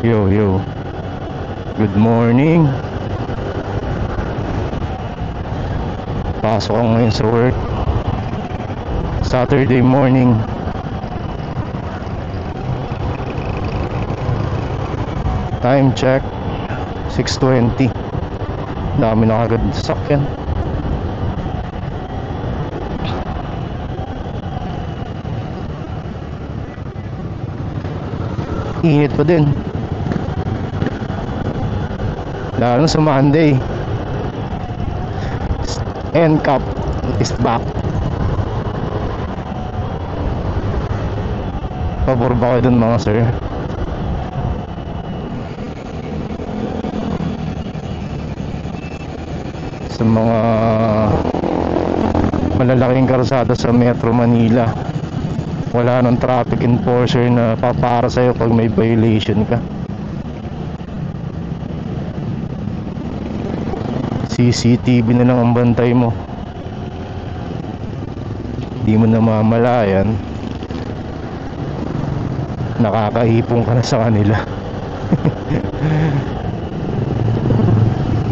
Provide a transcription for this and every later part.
Yo, yo. Good morning. Pasok ako ngayon sa work. Saturday morning. Time check 6:20. Dami na kagad sasakyan. Init pa din, lalo sa Monday. NCAP is back. Pabor ba kayo dun mga sir? Sa mga malalaking karsada sa Metro Manila, wala nang traffic enforcer na papara sa'yo pag may violation ka. CCTV na lang ang bantay mo. Di mo namamalayan, nakakaipong ka na sa kanila.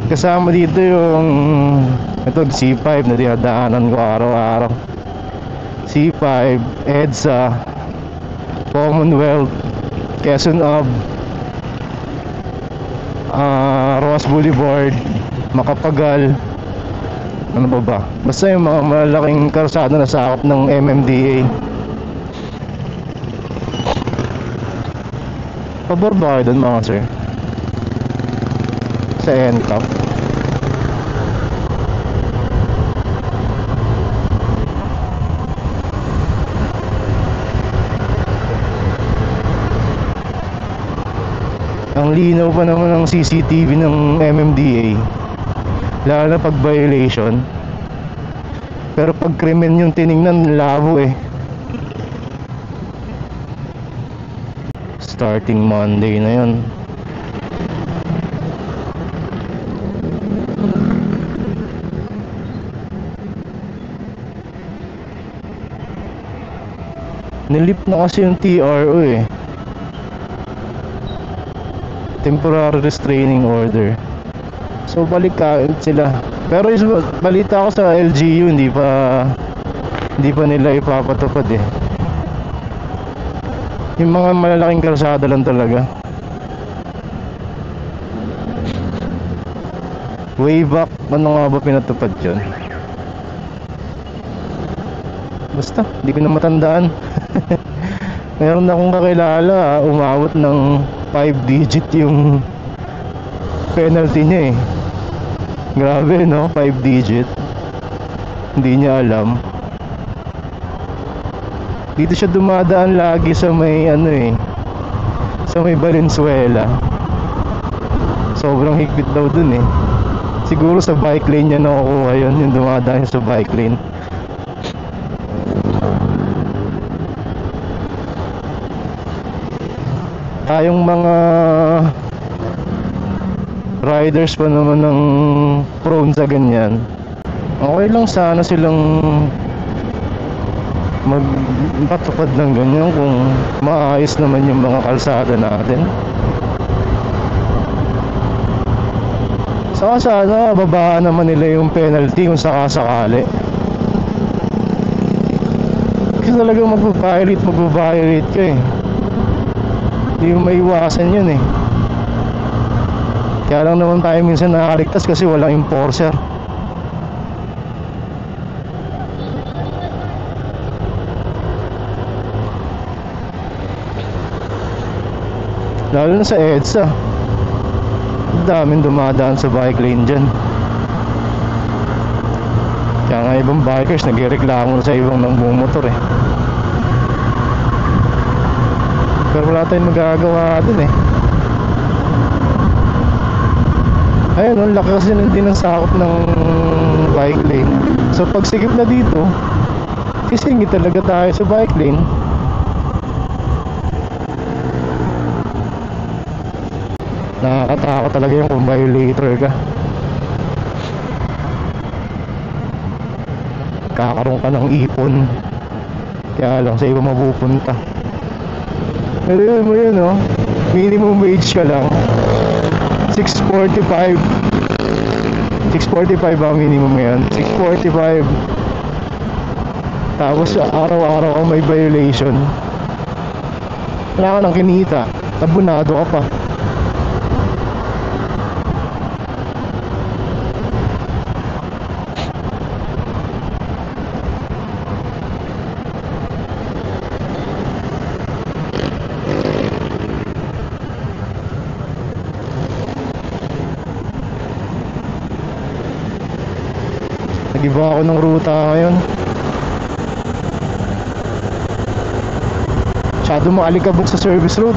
Kasama dito yung ito, C5 na dinadaanan ko araw-araw. C5, EDSA, Commonwealth, Quezon Ave, Roas Boulevard, Makapagal, ano ba? Basta yung mga malaking karsada na sakop ng MMDA. Pabor ba kayo dun mga sir? Sa NCAP? Ang linaw pa naman ng CCTV ng MMDA, lalo na pag violation. Pero pag krimen yung tiningnan, labo eh. Starting Monday na yun. Nilift na kasi yung TRO eh, temporary restraining order. So balik ka sila. Pero balita ko sa LGU, hindi pa nila ipapatupad eh. Yung mga malalaking kalsada lang talaga. Way back, ano nga ba pinatupad yun? Basta, hindi ko na matandaan. Meron akong kakilala, umabot ng 5-digit yung penalty niya eh. Grabe no, 5-digit. Hindi niya alam. Dito siya dumadaan lagi sa may ano eh, sa may Valenzuela. Sobrang higpit daw dun eh. Siguro sa bike lane niya nakukuha yun, yung dumadaan sa bike lane. Tayong mga riders pa naman ng prone sa ganyan, okay lang sana silang magpatupad ng ganyan kung maayos naman yung mga kalsada natin. Saka sana babaan naman nila yung penalty kung sakasakali. Kasi talagang magbabiolate ka eh. Hindi mo maiwasan yun eh. Kaya lang naman tayo minsan nakakaligtas kasi walang enforcer. Lalo na sa EDSA, daming dumadaan sa bike lane dyan. Kaya nga ibang bikers nagreklamo sa ibang nagmumotor eh. Pero wala tayong magagawa dun eh. Ayun, ang laki kasi din ang sakop ng bike lane. So pag sigip na dito, sisingit talaga tayo sa bike lane. Nakakatakot talaga yung kung violator ka. Kakaroon ka ng ipon, kaya lang sa iba mapupunta. Pero yun mo yun, oh. minimum wage ka lang. 645 ang minimum ngayon. 645. Tapos araw-araw ka may violation. Wala ka nang kinita. Abunado ka pa. Nag-iba ako ng ruta ngayon. Masyado maalikabok sa service road.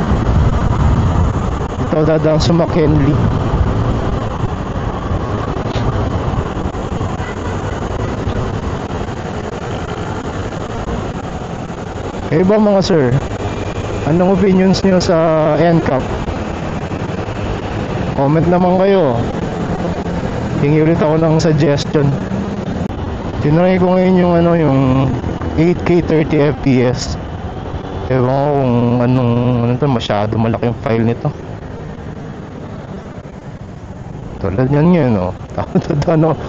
Ito dadaan sa McKinley. Eh ba mga sir, anong opinions nyo sa NCAP? Comment naman kayo. Hingi ulit ako ng suggestion. Tinry ko ngayon yung yung 8K 30 FPS. Ewan ko kung ano to, masyado malaki yung file nito. Tulad yan ngayon, no?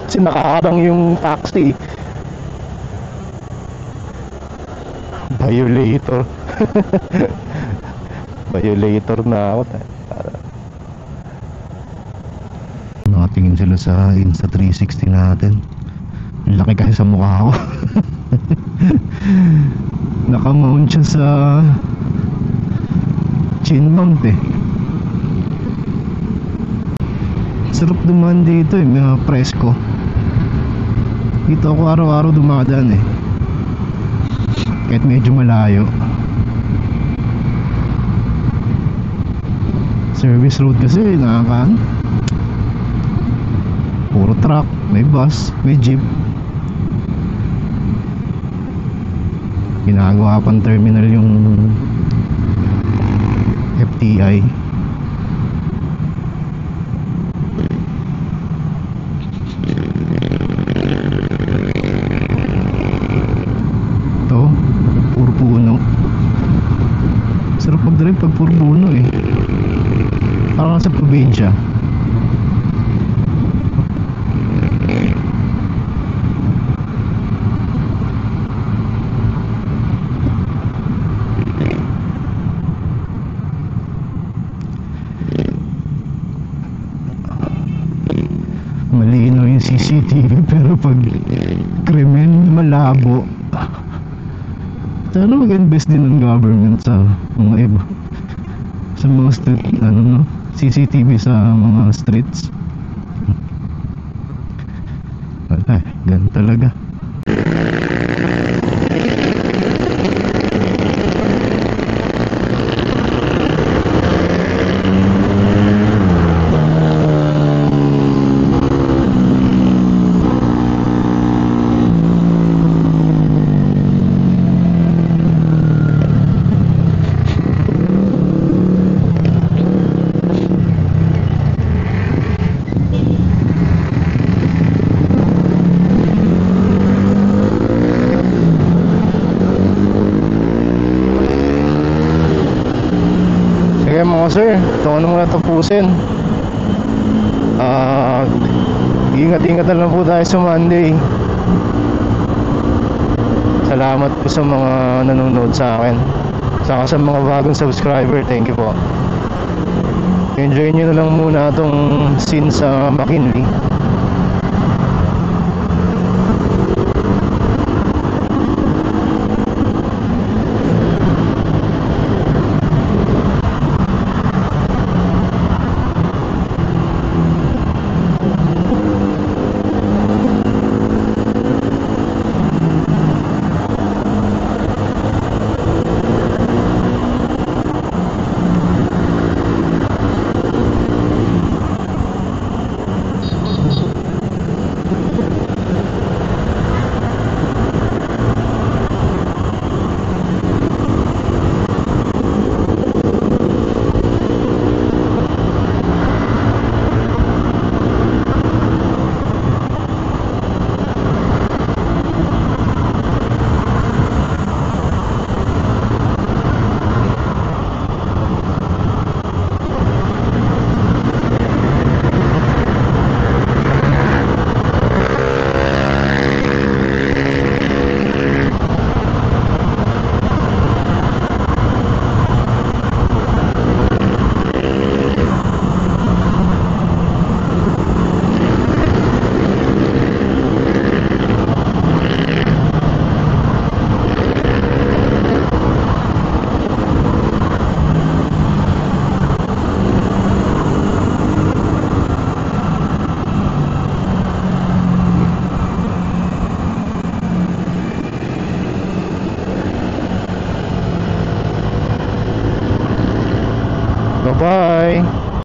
Kasi nakaharang yung taxi. Violator. Violator na ako. Nakatingin sila sa Insta360 natin. Laki kasi sa mukha ko. Nakamount siya sa chin mount eh. Sarap dumaan dito eh, mga presko. Dito ako araw-araw dumadaan eh, kahit medyo malayo. Service road kasi nakakaan. Puro truck, may bus, may jeep. Ginagawa pang terminal yung FTI. Ito, puro puno. Sarap mag-drive pag puro puno eh. Parang sa probinsya. Malino yung CCTV pero pag krimen malabo. Sana mag-invest din ng government sa mga iba, sa mga street, CCTV sa mga streets. Wala, ganun talaga. Sige mga sir, ito ko na muna tapusin. Ingat-ingat na lang po tayo sa Monday. Salamat po sa mga nanonood sa akin, saka sa mga bagong subscriber. Thank you po. Enjoy nyo na lang muna itong scene sa McKinley.